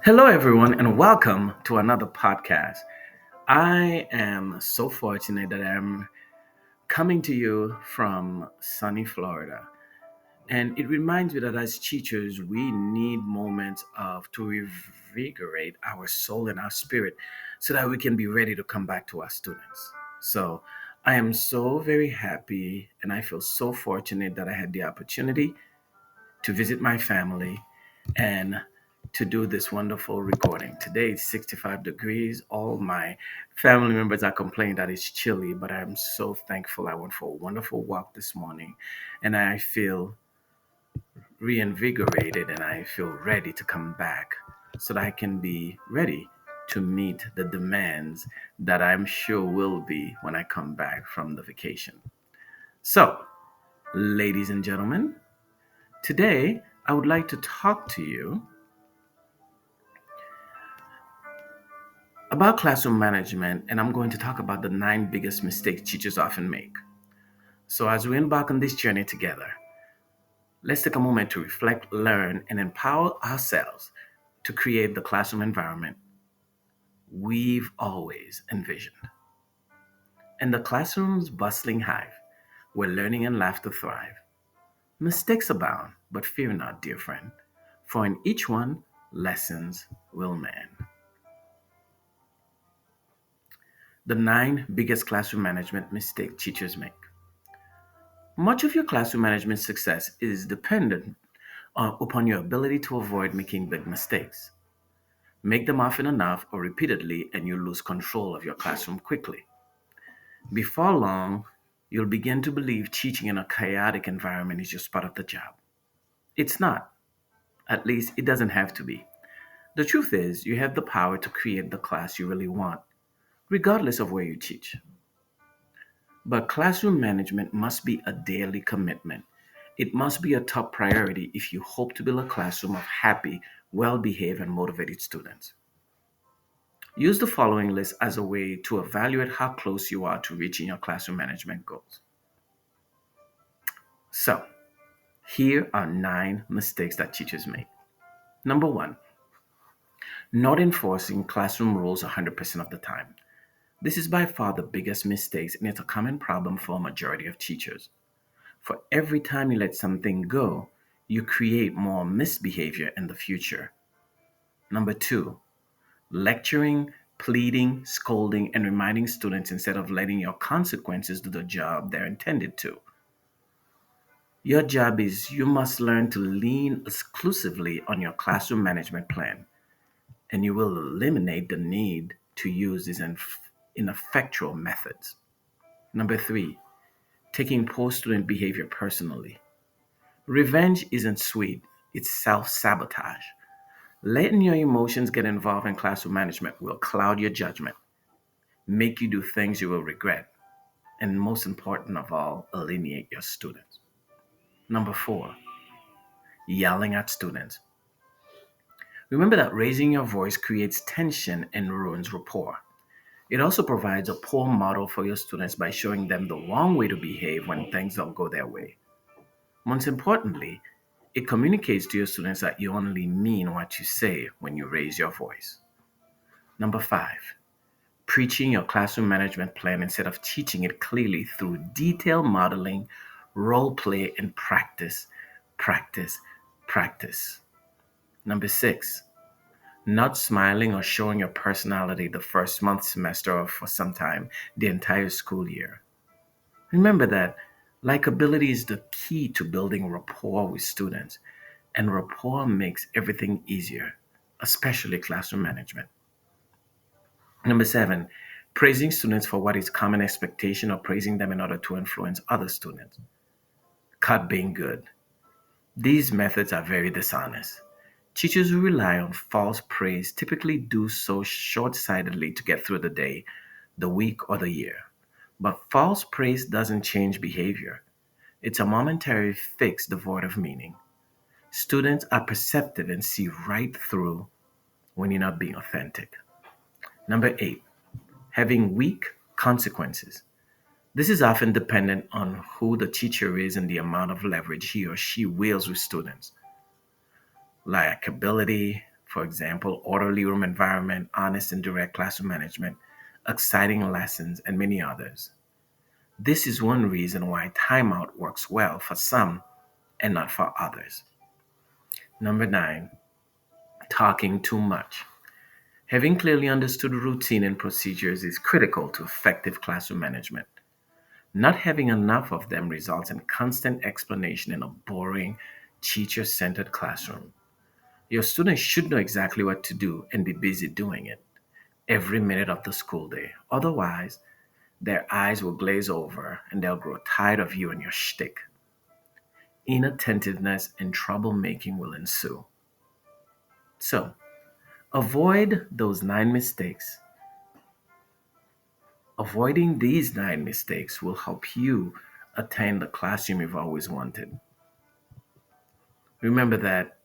Hello, everyone, and welcome to another podcast. I am so fortunate that I'm coming to you from sunny Florida. And it reminds me that as teachers, we need moments of to revigorate our soul and our spirit so that we can be ready to come back to our students. So I am so very happy and I feel so fortunate that I had the opportunity to visit my family and to do this wonderful recording. Today it's 65 degrees. All my family members are complaining that it's chilly, but I'm so thankful. I went for a wonderful walk this morning and I feel reinvigorated and I feel ready to come back so that I can be ready to meet the demands that I'm sure will be when I come back from the vacation. So, ladies and gentlemen, today I would like to talk to you about classroom management, and I'm going to talk about the nine biggest mistakes teachers often make. So, as we embark on this journey together, let's take a moment to reflect, learn, and empower ourselves to create the classroom environment we've always envisioned. In the classroom's bustling hive, where learning and laughter thrive, mistakes abound, but fear not, dear friend, for in each one, lessons will man. The nine biggest classroom management mistakes teachers make. Much of your classroom management success is dependent upon your ability to avoid making big mistakes. Make them often enough or repeatedly, and you lose control of your classroom quickly. Before long, you'll begin to believe teaching in a chaotic environment is just part of the job. It's not. At least it doesn't have to be. The truth is, you have the power to create the class you really want, regardless of where you teach. But classroom management must be a daily commitment. It must be a top priority if you hope to build a classroom of happy, well behaved, and motivated students. Use the following list as a way to evaluate how close you are to reaching your classroom management goals. So, here are nine mistakes that teachers make. Number one, not enforcing classroom rules 100% of the time. This is by far the biggest mistake, and it's a common problem for a majority of teachers. For every time you let something go, you create more misbehavior in the future. Number two, lecturing, pleading, scolding, and reminding students instead of letting your consequences do the job they're intended to. Your job is you must learn to lean exclusively on your classroom management plan, and you will eliminate the need to use these ineffectual methods. Number three, taking poor student behavior personally. Revenge isn't sweet, it's self sabotage. Letting your emotions get involved in classroom management will cloud your judgment, make you do things you will regret, and most important of all, alienate your students. Number four, yelling at students. Remember that raising your voice creates tension and ruins rapport. It also provides a poor model for your students by showing them the wrong way to behave when things don't go their way. Most importantly, it communicates to your students that you only mean what you say when you raise your voice. Number five, preaching your classroom management plan instead of teaching it clearly through detailed modeling, role play, and practice, practice, practice. Number six, not smiling or showing your personality the first month, semester, or for some time the entire school year. Remember that likability is the key to building rapport with students, and rapport makes everything easier, especially classroom management. Number seven, praising students for what is common expectation or praising them in order to influence other students. Cut being good. These methods are very dishonest. Teachers who rely on false praise typically do so short sightedly to get through the day, the week, or the year. But false praise doesn't change behavior, it's a momentary fix devoid of meaning. Students are perceptive and see right through when you're not being authentic. Number eight, having weak consequences. This is often dependent on who the teacher is and the amount of leverage he or she wields with students. Likability, For example, orderly room environment, honest and direct classroom management, exciting lessons, and many others. This is one reason why timeout works well for some and not for others. Number 9, talking too much. Having clearly understood routine and procedures is critical to effective classroom management. Not having enough of them results in constant explanation in a boring, teacher centered classroom. Your students should know exactly what to do and be busy doing it every minute of the school day. Otherwise, their eyes will glaze over and they'll grow tired of you and your shtick. Inattentiveness and troublemaking will ensue. So, avoid those 9 mistakes. Avoiding these 9 mistakes will help you attain the classroom you've always wanted. Remember that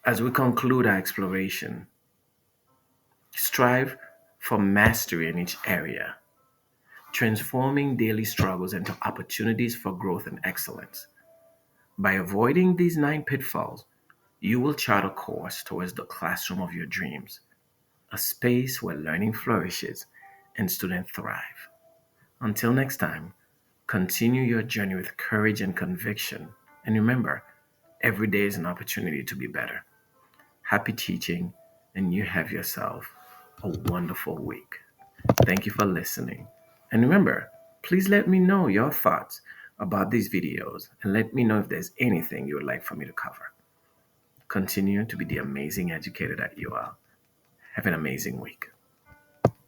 as we conclude our exploration, strive for mastery in each area, transforming daily struggles into opportunities for growth and excellence. By avoiding these 9 pitfalls, you will chart a course towards the classroom of your dreams, a space where learning flourishes and students thrive. Until next time, continue your journey with courage and conviction. And remember, every day is an opportunity to be better. Happy teaching, and you have yourself a wonderful week. Thank you for listening. And remember, please let me know your thoughts about these videos and let me know if there's anything you would like for me to cover. Continue to be the amazing educator that you are. Have an amazing week.